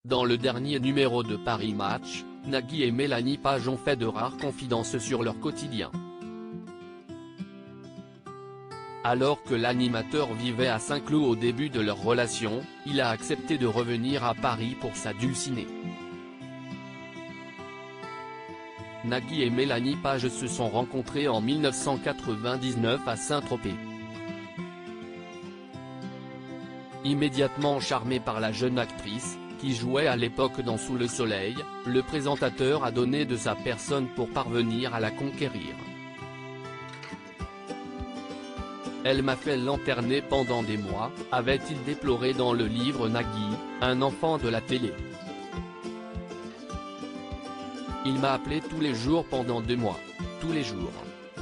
Dans le dernier numéro de Paris Match, Nagui et Mélanie Page ont fait de rares confidences sur leur quotidien. Alors que l'animateur vivait à Saint-Cloud au début de leur relation, il a accepté de revenir à Paris pour sa dulcinée. Nagui et Mélanie Page se sont rencontrés en 1999 à Saint-Tropez. Immédiatement charmé par la jeune actrice, qui jouait à l'époque dans Sous le soleil, le présentateur a donné de sa personne pour parvenir à la conquérir. Elle m'a fait lanterner pendant des mois, avait-il déploré dans le livre Nagui, un enfant de la télé. Il m'a appelé tous les jours pendant 2 mois. Tous les jours.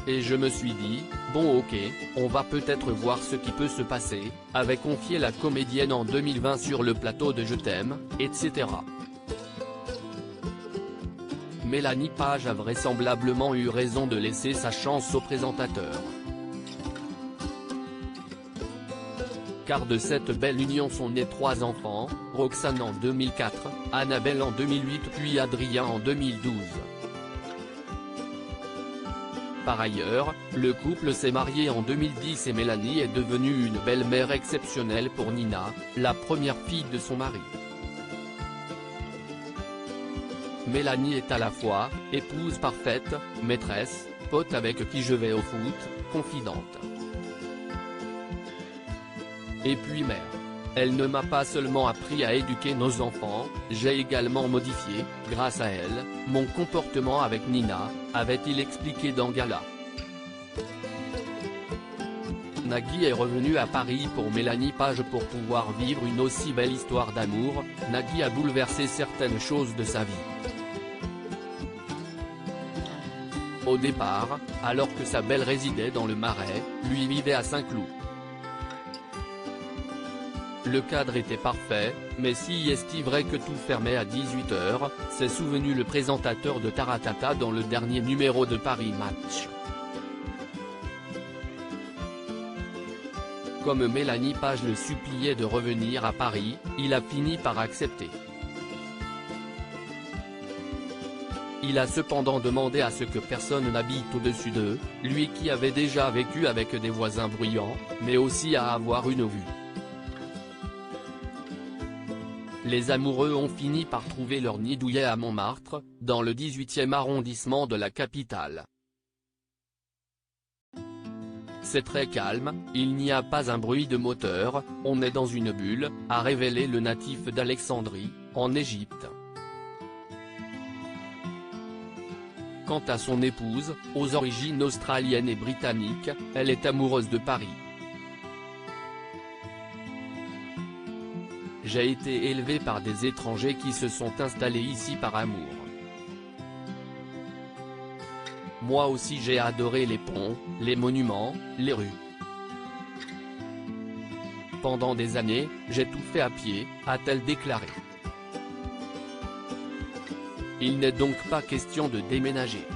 Et je me suis dit, bon ok, on va peut-être voir ce qui peut se passer, avait confié la comédienne en 2020 sur le plateau de Je t'aime, etc. Mélanie Page a vraisemblablement eu raison de laisser sa chance au présentateur. Car de cette belle union sont nés 3 enfants, Roxane en 2004, Annabelle en 2008 puis Adrien en 2012. Par ailleurs, le couple s'est marié en 2010 et Mélanie est devenue une belle-mère exceptionnelle pour Nina, la première fille de son mari. Mélanie est à la fois, épouse parfaite, maîtresse, pote avec qui je vais au foot, confidente. Et puis mère. Elle ne m'a pas seulement appris à éduquer nos enfants, j'ai également modifié, grâce à elle, mon comportement avec Nina, avait-il expliqué dans Gala. Nagui est revenu à Paris pour Mélanie Page pour pouvoir vivre une aussi belle histoire d'amour. Nagui a bouleversé certaines choses de sa vie. Au départ, alors que sa belle résidait dans le Marais, lui vivait à Saint-Cloud. Le cadre était parfait, mais si est-il vrai que tout fermait à 18 h, s'est souvenu le présentateur de Taratata dans le dernier numéro de Paris Match. Comme Mélanie Page le suppliait de revenir à Paris, il a fini par accepter. Il a cependant demandé à ce que personne n'habite au-dessus d'eux, lui qui avait déjà vécu avec des voisins bruyants, mais aussi à avoir une vue. Les amoureux ont fini par trouver leur nid douillet à Montmartre, dans le 18e arrondissement de la capitale. C'est très calme, il n'y a pas un bruit de moteur, on est dans une bulle, a révélé le natif d'Alexandrie, en Égypte. Quant à son épouse, aux origines australiennes et britanniques, elle est amoureuse de Paris. J'ai été élevé par des étrangers qui se sont installés ici par amour. Moi aussi j'ai adoré les ponts, les monuments, les rues. Pendant des années, j'ai tout fait à pied, a-t-elle déclaré. Il n'est donc pas question de déménager.